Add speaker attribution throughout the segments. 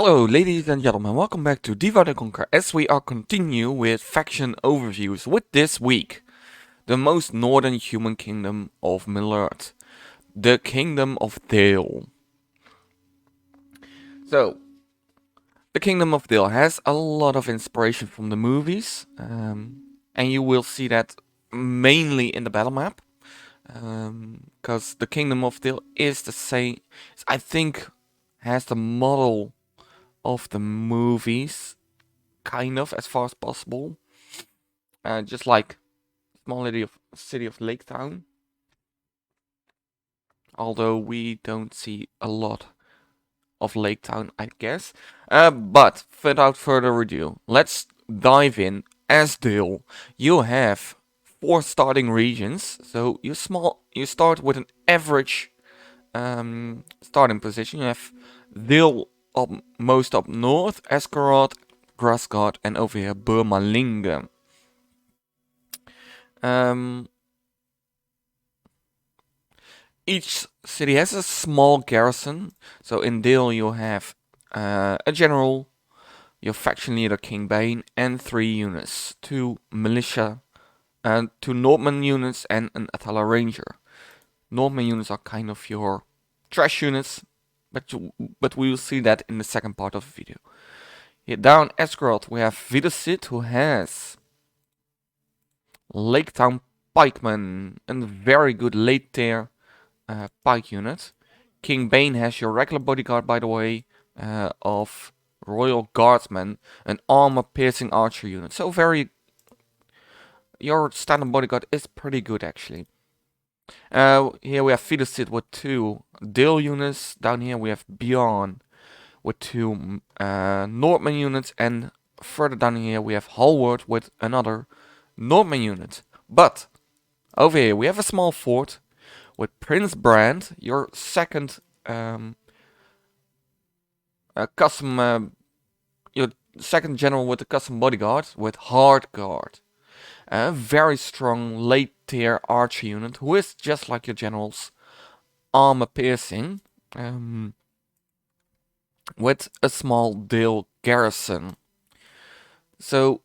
Speaker 1: Hello ladies and gentlemen, welcome back to Divide and Conquer as we are continue with faction overviews with this week. The most northern human kingdom of Middle-earth. The Kingdom of Dale. So, the Kingdom of Dale has a lot of inspiration from the movies. And you will see that mainly in the battle map. Because the Kingdom of Dale is the same, I think, has the model of the movies, kind of, as far as possible. Just like small city of Lake Town. Although we don't see a lot of Lake Town, I guess. But without further ado, let's dive in. As Dale, you have 4 starting regions. So you start with an average starting position. You have Dale most up north, Eskarot, Grasgard, and over here Burmalinge. Each city has a small garrison. So in Dale you have a general, your faction leader King Bane, and 3 units, 2 militia, 2 Northman units, and an Athala ranger. Northman units are kind of your trash units, but we will see that in the second part of the video. Here down Eskarot we have Vidocid, who has Lake Town pikemen, and very good late tier pike unit. King Bane has your regular bodyguard, by the way, of Royal Guardsmen, an armor-piercing archer unit. So your standard bodyguard is pretty good actually. Here we have Vidocid with 2 Dale units. Down here we have Bjorn with 2 Northman units, and further down here we have Halward with another Northman unit. But over here we have a small fort with Prince Brand, your second your second general with the custom bodyguard, with Hardguard. A very strong late tier archer unit who is just like your generals, armor piercing, with a small Dale garrison. So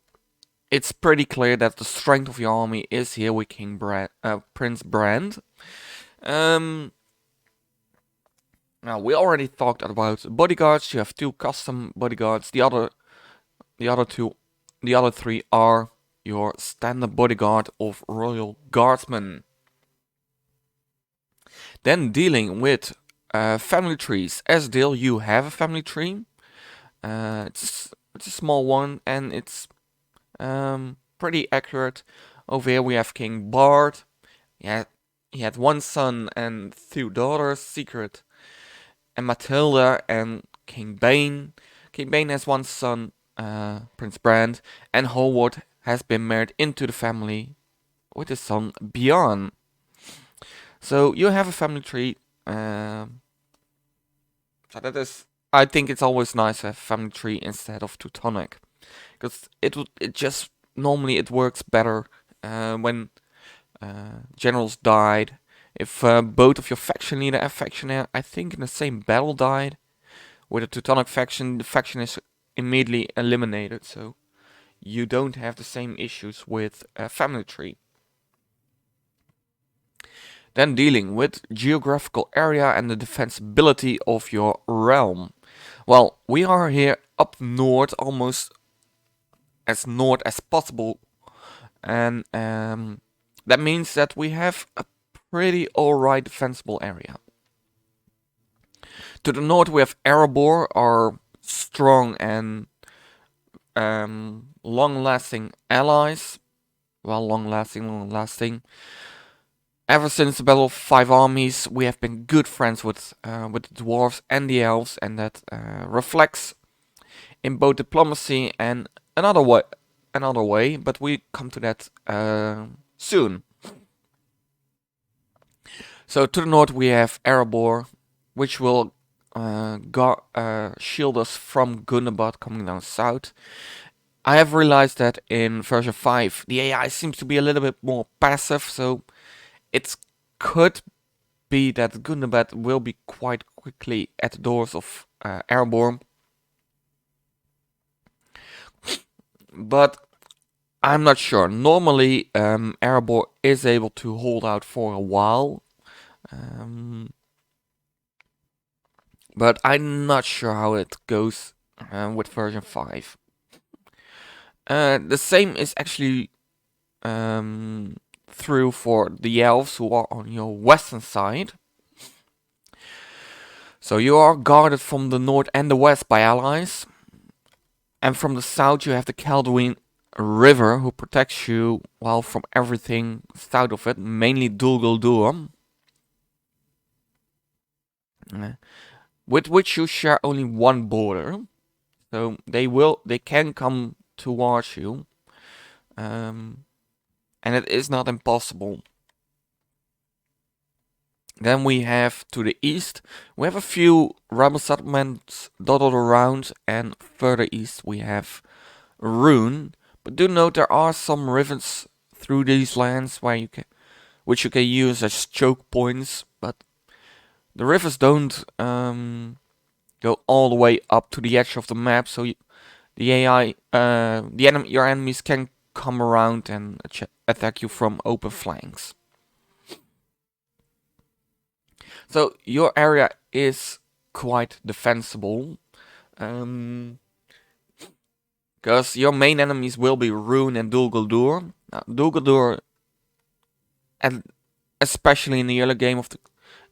Speaker 1: it's pretty clear that the strength of your army is here with Prince Brand. Now we already talked about bodyguards. You have 2 custom bodyguards. The other 3 are your standard bodyguard of Royal Guardsmen. Then dealing with family trees. As Dale, you have a family tree. It's a small one, and it's pretty accurate. Over here we have King Bard. He had 1 son and 2 daughters, Secret and Matilda, and King Bane. King Bane has 1 son, Prince Brand, and Howard has been married into the family with his son Bjorn. So you have a family tree. So that is, I think it's always nice to have a family tree instead of Teutonic, because it just normally it works better when generals died. If both of your faction leader and faction heir, I think in the same battle, died, with a Teutonic faction, the faction is immediately eliminated. So you don't have the same issues with a family tree. Then dealing with geographical area and the defensibility of your realm. Well, we are here up north, almost as north as possible, and that means that we have a pretty alright defensible area. To the north we have Erebor, our strong and long-lasting allies. Well, long-lasting. Ever since the Battle of 5 Armies, we have been good friends with the Dwarves and the Elves, and that reflects in both diplomacy and another way, but we come to that soon. So to the north we have Erebor, which will shield us from Gundabad coming down south. I have realized that in version 5 the AI seems to be a little bit more passive, so it could be that Gundabad will be quite quickly at the doors of Erebor. but I'm not sure. Normally, Erebor is able to hold out for a while. But I'm not sure how it goes with version 5. The same is actually true for the elves who are on your western side. So you are guarded from the north and the west by allies. And from the south you have the Khazad-Dûm river who protects you, well, from everything south of it, mainly Dûm, with which you share only one border. So they can come towards you. And it is not impossible. Then we have to the east, we have a few rebel settlements dotted around, and further east we have Rhun. But do note there are some rivers through these lands which you can use as choke points, but the rivers don't go all the way up to the edge of the map, so the AI, your enemies can come around and attack you from open flanks. So your area is quite defensible, because your main enemies will be Rhun and Dûl Guldur. Now, Dûl Guldur, and especially in the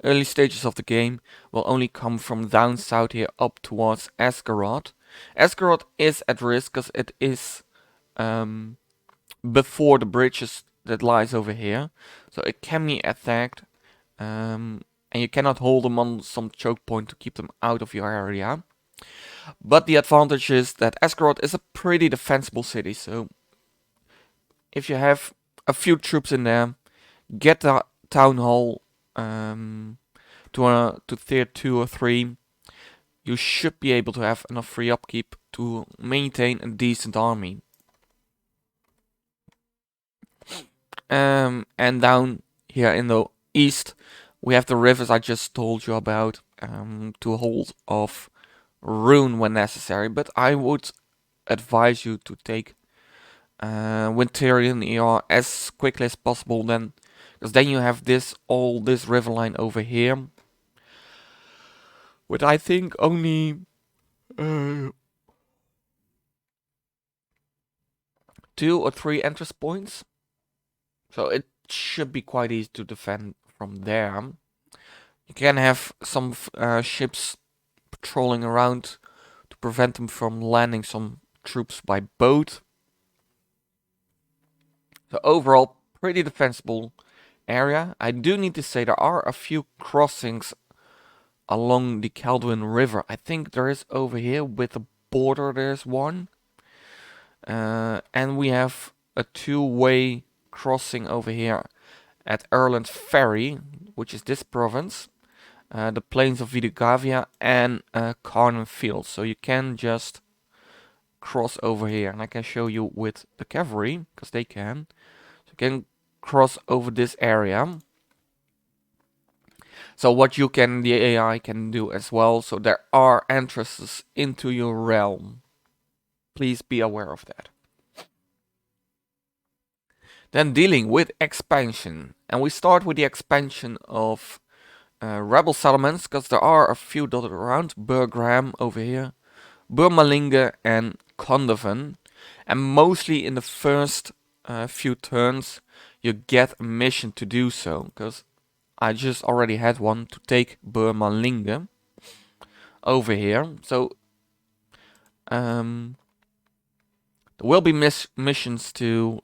Speaker 1: early stages of the game, will only come from down south here up towards Esgaroth. Esgaroth is at risk because it is before the bridges that lies over here, so it can be attacked. And you cannot hold them on some choke point to keep them out of your area. But the advantage is that Esgaroth is a pretty defensible city, so if you have a few troops in there, get the town hall to tier 2 or 3, you should be able to have enough free upkeep to maintain a decent army. And down here in the east, we have the rivers I just told you about to hold off Rhun when necessary, but I would advise you to take Winterian ER as quickly as possible, then, because then you have this river line over here, with I think only 2 or 3 entrance points, so it should be quite easy to defend from there. You can have some ships patrolling around to prevent them from landing some troops by boat. So overall, pretty defensible area. I do need to say there are a few crossings along the Khazad-Dûm river. I think there is over here with the border, there's one. And we have a 2-way crossing over here at Erland Ferry, which is this province. The plains of Vidugavia and Carnan Fields. So you can just cross over here, and I can show you with the cavalry, because they can. So you can cross over this area. So what the AI can do as well, so there are entrances into your realm. Please be aware of that. Then dealing with expansion, and we start with the expansion of rebel settlements, because there are a few dotted around. Burgram over here, Burmalinge and Kondovan, and mostly in the first few turns you get a mission to do so, because I just already had one to take Burmalinge over here. So there will be missions to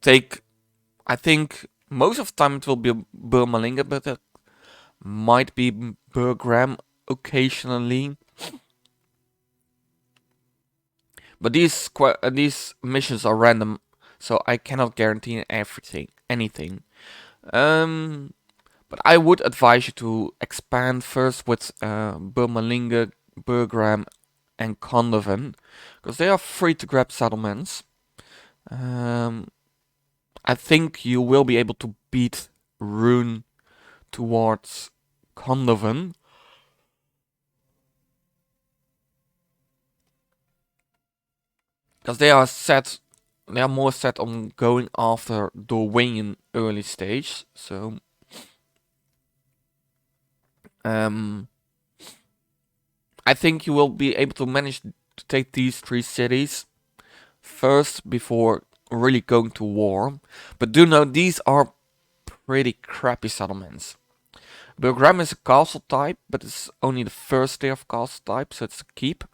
Speaker 1: take. I think most of the time it will be Burmalinge, but it might be Burgram occasionally. But these missions are random, so I cannot guarantee anything. But I would advise you to expand first with Burmalinge, Burgram, and Kondovan, because they are free to grab settlements. I think you will be able to beat Rhun towards Kondovan. because they are more set on going after Dorwinion early stage. So I think you will be able to manage to take these 3 cities first before really going to war. But do note, these are pretty crappy settlements. Burgram is a castle type, but it's only the first tier of castle type, so it's a keep.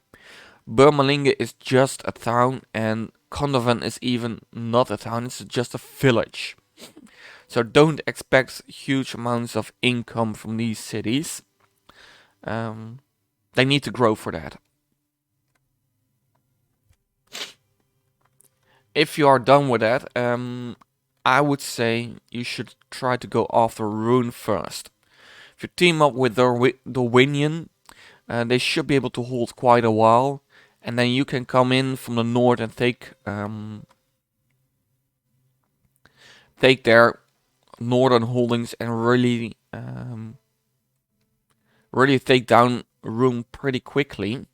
Speaker 1: Burmalinge is just a town, and Kondovan is even not a town, it's just a village. So don't expect huge amounts of income from these cities. They need to grow for that. If you are done with that, I would say you should try to go after Rhun first. If you team up with Dorwinion, they should be able to hold quite a while, and then you can come in from the north and take their northern holdings and really take down Rhun pretty quickly.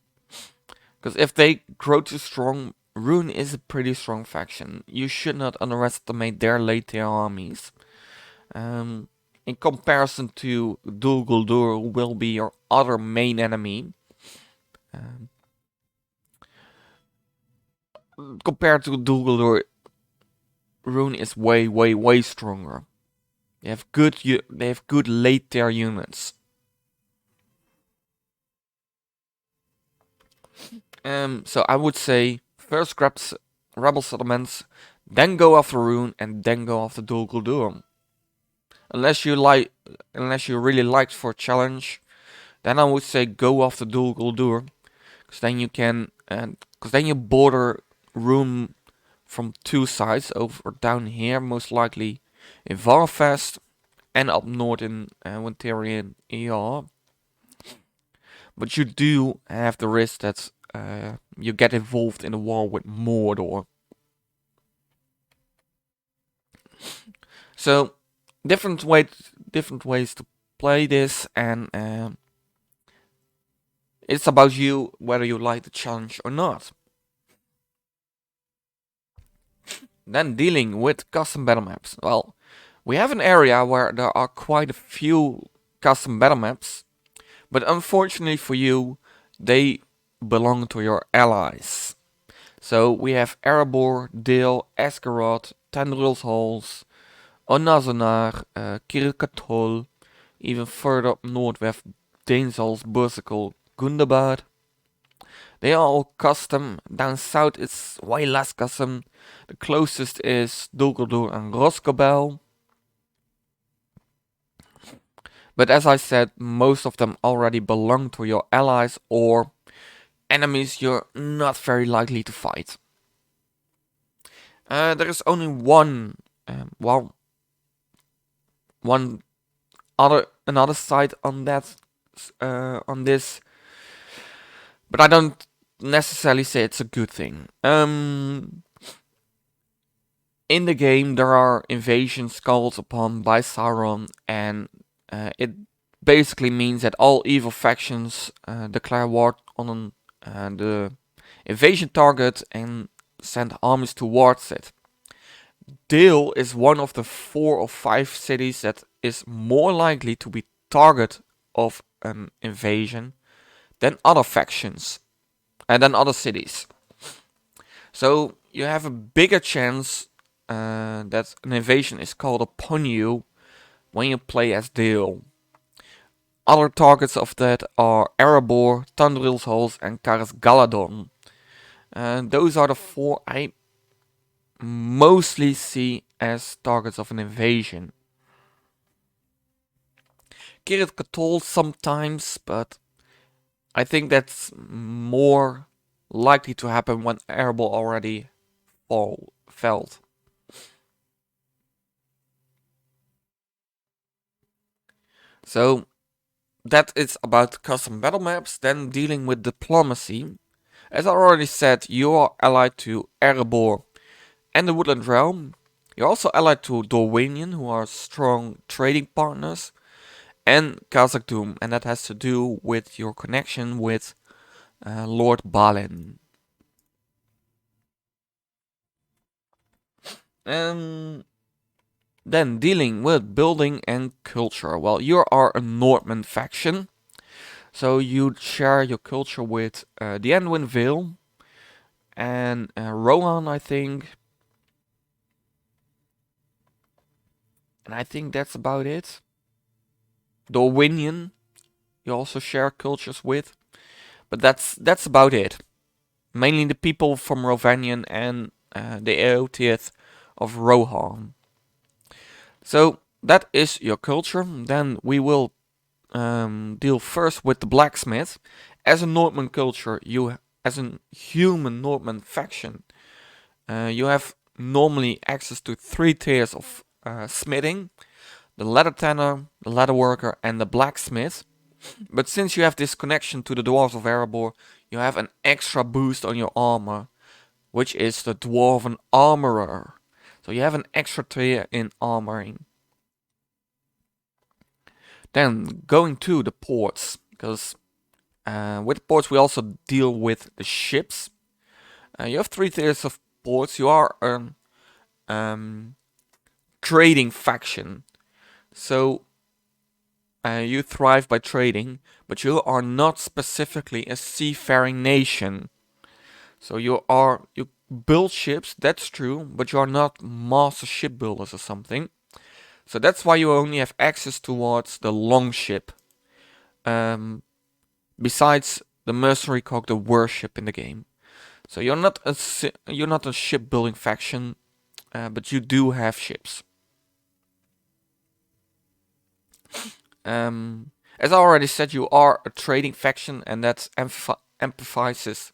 Speaker 1: Because if they grow too strong, Rhun is a pretty strong faction. You should not underestimate their late tier armies. In comparison to Dol Guldur, who will be your other main enemy. Compared to Dol Guldur, Rhun is way stronger. They have good late tier units. So I would say first grab rebel settlements, then go after Rhun, and then go after Dol Guldur. Unless you really liked for a challenge, then I would say go after Dol Guldur, because then you can, because then you border Rhun from 2 sides, over down here most likely in Varfest, and up north in Winterian ER. But you do have the risk that you get involved in a war with Mordor. So different ways to play this, and it's about you whether you like the challenge or not. Then dealing with custom battle maps. Well, we have an area where there are quite a few custom battle maps, but unfortunately for you, they belong to your allies. So we have Erebor, Dale, Eskarot, Tendril's Halls, Onazonar, Kirkatol. Even further up north we have Danesal's Bursicle, Gundabad. They are all custom. Down south it's way less custom. The closest is Dol Guldur and Roscobel. But as I said, most of them already belong to your allies or enemies you're not very likely to fight. There is only another side on that on this, but I don't necessarily say it's a good thing. In the game there are invasions called upon by Sauron, and it basically means that all evil factions declare war on the invasion target and send armies towards it. Dale is one of the 4 or 5 cities that is more likely to be target of an invasion than other factions and than other cities. So you have a bigger chance that an invasion is called upon you when you play as Dale. Other targets of that are Erebor, Tandril's Halls, and Karis Galadon. Those are the 4 I mostly see as targets of an invasion. Kirit Katol sometimes, but I think that's more likely to happen when Erebor already felled. So that is about custom battle maps. Then dealing with diplomacy. As I already said, you are allied to Erebor and the Woodland Realm. You're also allied to Dorwinion, who are strong trading partners, and Khazad-Dûm, and that has to do with your connection with Lord Balin. Then dealing with building and culture. Well, you are a Northman faction, so you share your culture with the Anduin Vale and Rohan, I think. And I think that's about it. Dorwinion, you also share cultures with, but that's about it. Mainly the people from Rovanion and the Eotieth of Rohan. So that is your culture. Then we will deal first with the blacksmith. As a Northman culture, as a human Northman faction, you have normally access to 3 tiers of smithing: the leather tanner, the leather worker, and the blacksmith. But since you have this connection to the Dwarves of Erebor, you have an extra boost on your armor, which is the Dwarven Armorer. So you have an extra tier in armoring. Then going to the ports, because with ports we also deal with the ships. You have 3 tiers of ports. You are a trading faction, so you thrive by trading, but you are not specifically a seafaring nation. So you build ships, that's true, but you are not master shipbuilders or something. So that's why you only have access towards the longship. Besides the mercenary cog, the warship in the game. So you're not a shipbuilding faction, but you do have ships. As I already said, you are a trading faction, and that emphasizes.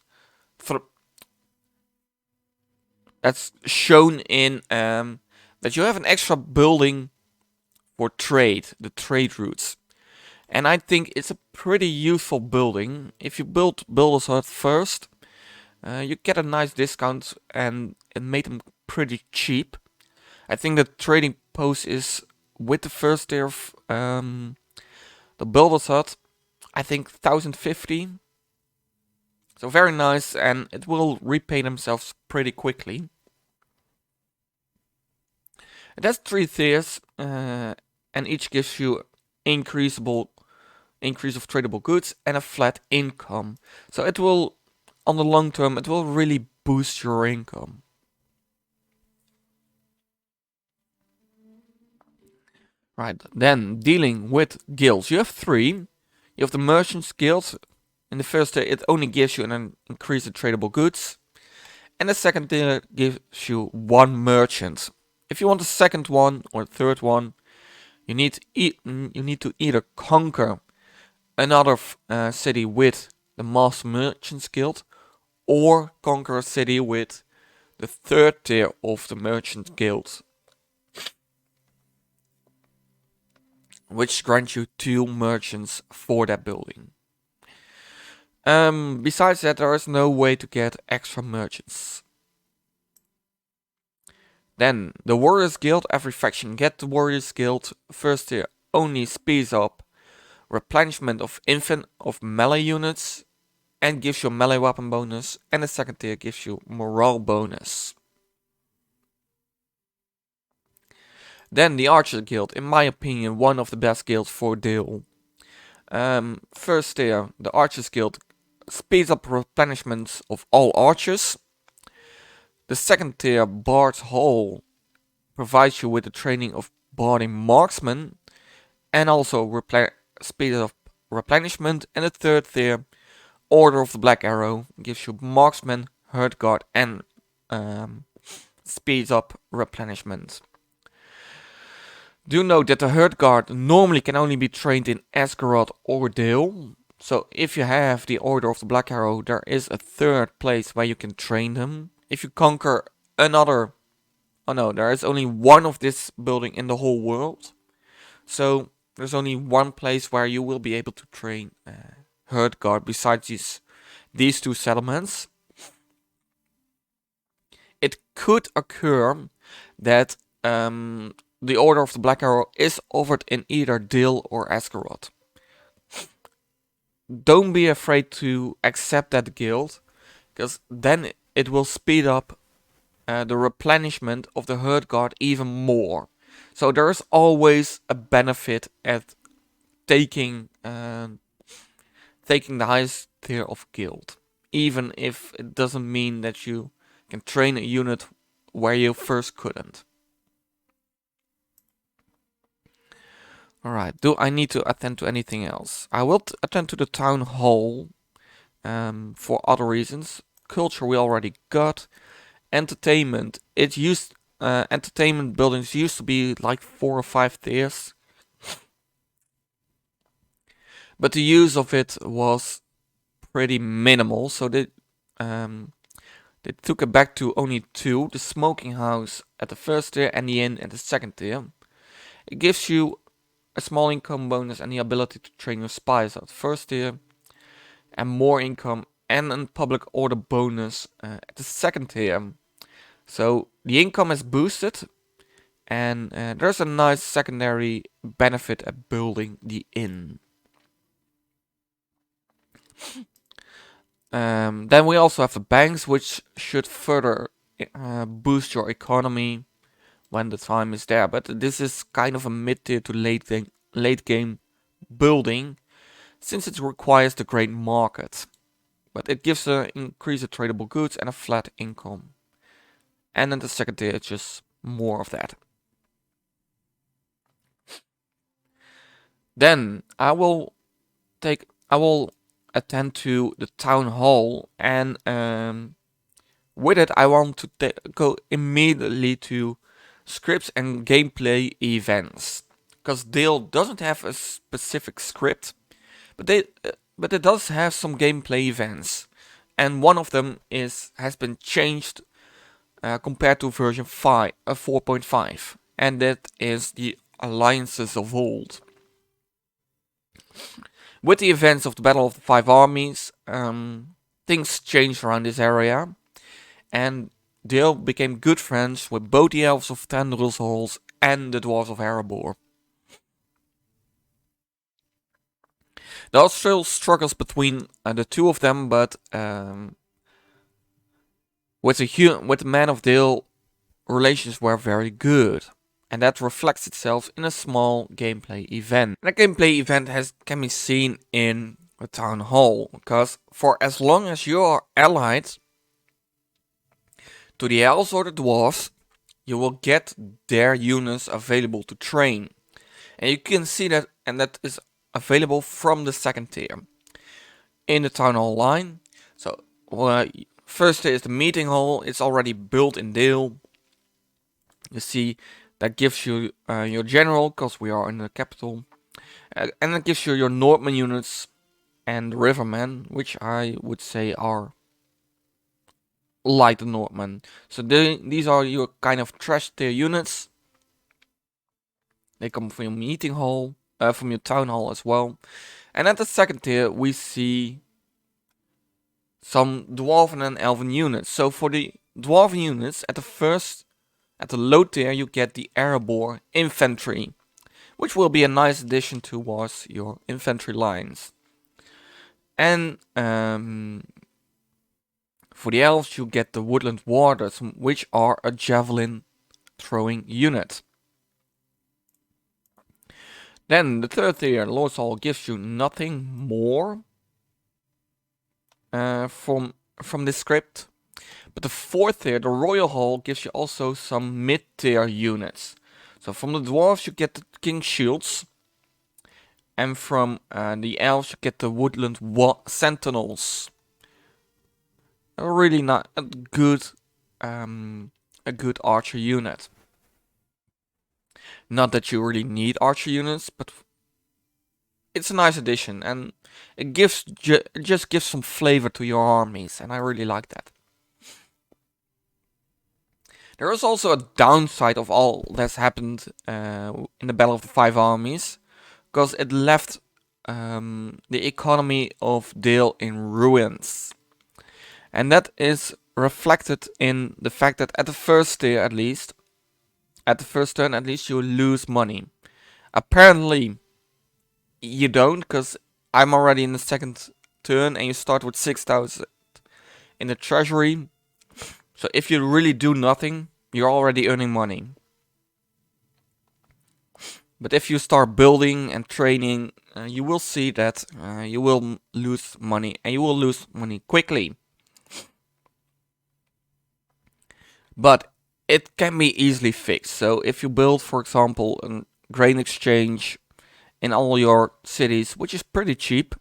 Speaker 1: That's shown in that you have an extra building for trade, the trade routes. And I think it's a pretty useful building. If you build Builder's Hut first, you get a nice discount, and it made them pretty cheap. I think the trading post is with the first tier of the Builder's Hut, I think 1050. So very nice, and it will repay themselves pretty quickly. It has 3 tiers, and each gives you increase of tradable goods and a flat income. So it will, on the long term, it will really boost your income. Right, then dealing with guilds. You have 3. You have the Merchant's Guild. In the first tier, it only gives you an increase in tradable goods. And the second tier gives you 1 merchant. If you want a second one or third one, you need to either conquer another city with the Master Merchant's Guild, or conquer a city with the 3rd tier of the Merchant Guild, which grants you 2 merchants for that building. Besides that, there is no way to get extra merchants. Then the Warriors Guild. Every faction get the Warriors Guild. First tier only speeds up replenishment of melee units and gives you a melee weapon bonus, and the second tier gives you morale bonus. Then the Archer Guild, in my opinion, one of the best guilds for deal. First tier, the Archers Guild speeds up replenishments of all archers. The second tier, Bard's Hall, provides you with the training of barding marksmen and also speeds up replenishment. And the third tier, Order of the Black Arrow, gives you marksman, herd guard, and speeds up replenishment. Do note that the herd guard normally can only be trained in Asgaroth or Dale. So if you have the Order of the Black Arrow, there is a 3rd place where you can train them. If you conquer another... Oh no, there is only 1 of this building in the whole world. So there's only 1 place where you will be able to train herd guard besides these 2 settlements. It could occur that the Order of the Black Arrow is offered in either Dil or Asgaroth. Don't be afraid to accept that guild, because then it will speed up the replenishment of the herd guard even more. So there's always a benefit at taking the highest tier of guild, even if it doesn't mean that you can train a unit where you first couldn't. Alright, do I need to attend to anything else? I will attend to the town hall for other reasons. Culture we already got. Entertainment. Entertainment buildings used to be like 4 or 5 tiers. But the use of it was pretty minimal, so they took it back to only 2. The smoking house at the first tier and the inn at the second tier. It gives you a small income bonus and the ability to train your spies at the first tier. And more income and a public order bonus at the second tier. So the income is boosted, and there's a nice secondary benefit at building the inn. Then we also have the banks, which should further boost your economy when the time is there. But this is kind of a mid-tier to late game building, since it requires the great market. But it gives an increase of tradable goods and a flat income. And then the second tier is just more of that. Then I will attend to the town hall, and with it I want to go immediately to scripts and gameplay events, because Dale doesn't have a specific script, but it does have some gameplay events, and one of them has been changed compared to version 4.5, and that is the alliances of old. With the events of the Battle of the Five Armies, things changed around this area, and Dale became good friends with both the Elves of Tendrils Halls and the Dwarves of Erebor. There are still struggles between the two of them, but with the Man of Dale, relations were very good. And that reflects itself in a small gameplay event. That gameplay event can be seen in the town hall, because for as long as you are allied to the elves or the dwarves, you will get their units available to train. And you can see that, and that is available from the second tier in the town hall line. So first tier is the meeting hall. It's already built in Dale. You see, that gives you your general, because we are in the capital. And it gives you your Nordman units and Rivermen, which I would say are like the Nordmen. So these are your kind of trash tier units. They come from your meeting hall, from your town hall as well. And at the second tier we see some Dwarven and Elven units. So for the Dwarven units, at the low tier you get the Erebor infantry, which will be a nice addition towards your infantry lines. And for the elves you get the Woodland Warders, which are a javelin throwing unit. Then the third tier, Lord's Hall, gives you nothing more from this script. But the fourth tier, the Royal Hall, gives you also some mid-tier units. So from the Dwarves you get the King's Shields. And from the Elves you get the Woodland Sentinels. Really not a good archer unit. Not that you really need archer units, but it's a nice addition, and it just gives some flavor to your armies, and I really like that. There is also a downside of all that's happened in the Battle of the Five Armies, because it left the economy of Dale in ruins. And that is reflected in the fact that at the first tier at least, at the first turn at least, you lose money. Apparently you don't, because I'm already in the second turn and you start with 6,000 in the treasury. So if you really do nothing, you're already earning money. But if you start building and training, you will see that you will lose money, and you will lose money quickly. But it can be easily fixed. So if you build, for example, a grain exchange in all your cities, which is pretty cheap,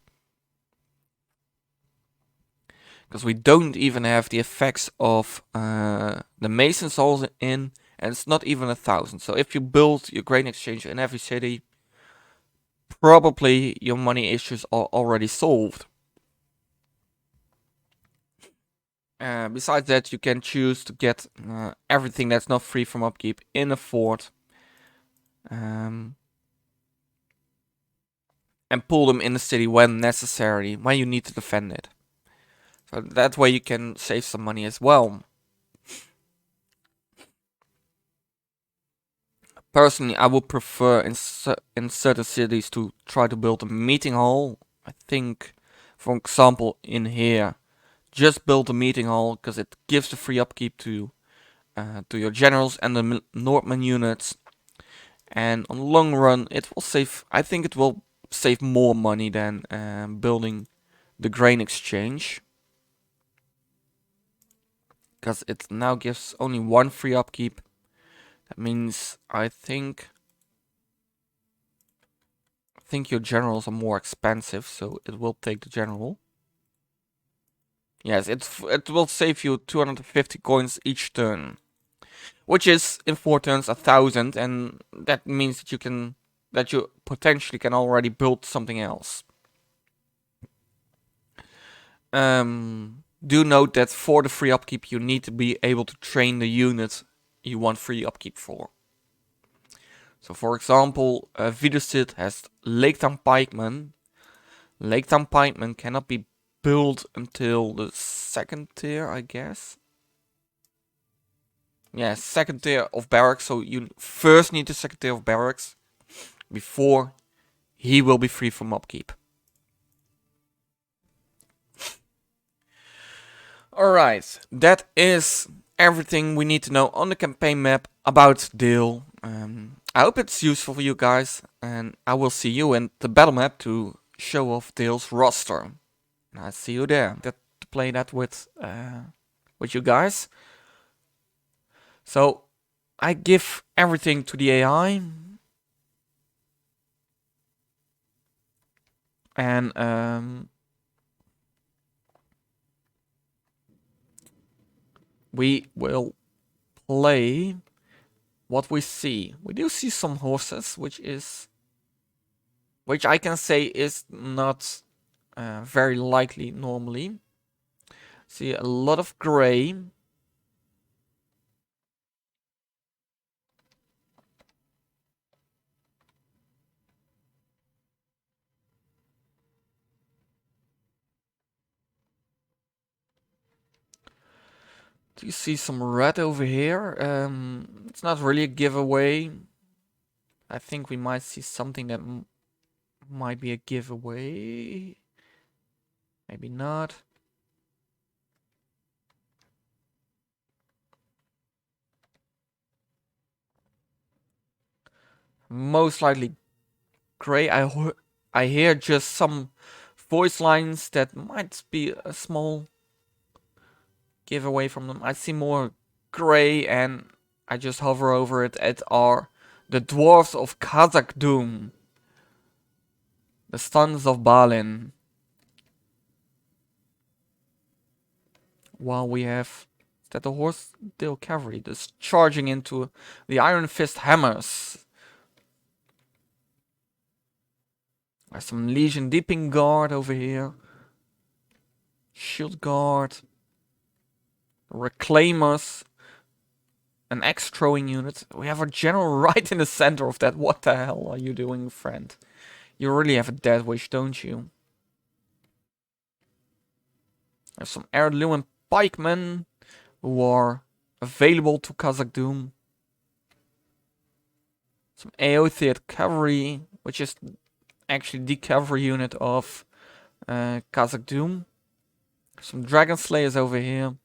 Speaker 1: because we don't even have the effects of the masons all in, and it's not even 1,000. So if you build your grain exchange in every city, probably your money issues are already solved. Besides that, you can choose to get everything that's not free from upkeep in a fort, and pull them in the city when necessary, when you need to defend it. So that way you can save some money as well. Personally, I would prefer in certain cities to try to build a meeting hall. I think, for example, in here, just build a meeting hall because it gives the free upkeep to your generals and the Northman units. And on the long run, it will save. I think it will save more money than building the grain exchange, because it now gives only one free upkeep. That means I think your generals are more expensive, so it will take the general. Yes, it will save you 250 coins each turn, which is in 4 turns 1,000, and that means that you potentially can already build something else. Do note that for the free upkeep, you need to be able to train the unit you want free upkeep for. So, for example, Vindsvept has Lake Town Pikemen. Lake Town Pikemen cannot be built until the 2nd tier, I guess. Yeah, 2nd tier of barracks. So you first need the 2nd tier of barracks before he will be free from upkeep. Alright, that is everything we need to know on the campaign map about Dale. I hope it's useful for you guys, and I will see you in the battle map to show off Dale's roster. And I see you there to play that with you guys. So I give everything to the AI, and we will play what we see. We do see some horses, which I can say is not very likely normally. See a lot of gray. Do you see some red over here? It's not really a giveaway. I think we might see something that might be a giveaway. Maybe not. Most likely gray. I hear just some voice lines that might be a small giveaway from them. I see more gray, and I just hover over it. It are the Dwarves of Khazad-Dûm, the sons of Balin. While we have that the Horse-Dale cavalry just charging into the Iron Fist hammers. There's some Legion Deeping Guard over here. Shield Guard. Reclaimers. An axe-throwing unit. We have a general right in the center of that. What the hell are you doing, friend? You really have a death wish, don't you? There's some Ar-Adunaim pikemen who are available to Khazad-Dûm. Some Aothead cavalry, which is actually the cavalry unit of Khazad-Dûm. Some Dragon Slayers over here.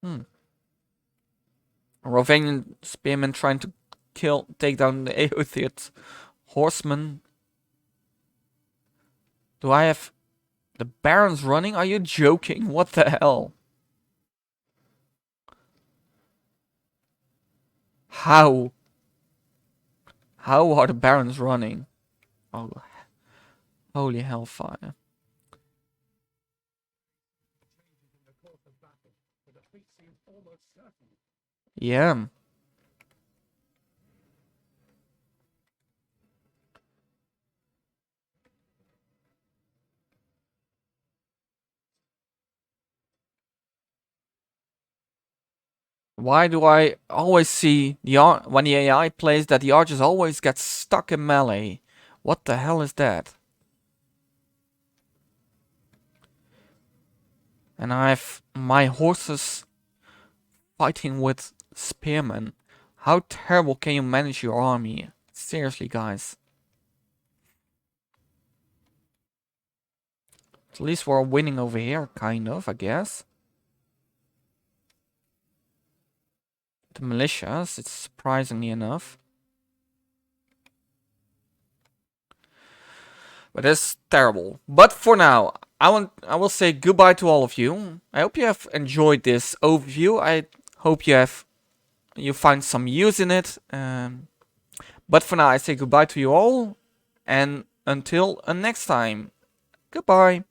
Speaker 1: A Rovanian spearman trying to take down the Aothiot horseman. Do I have the barons running? Are you joking? What the hell? How? How are the barons running? Oh, holy hellfire. Yeah. Why do I always see when the AI plays that the archers always get stuck in melee? What the hell is that? And I have my horses fighting with spearmen. How terrible can you manage your army? Seriously, guys. At least we're winning over here, kind of, I guess. The militias, it's surprisingly enough. But it's terrible. But for now, I will say goodbye to all of you. I hope you have enjoyed this overview. I hope you find some use in it. But for now, I say goodbye to you all. And until next time, goodbye.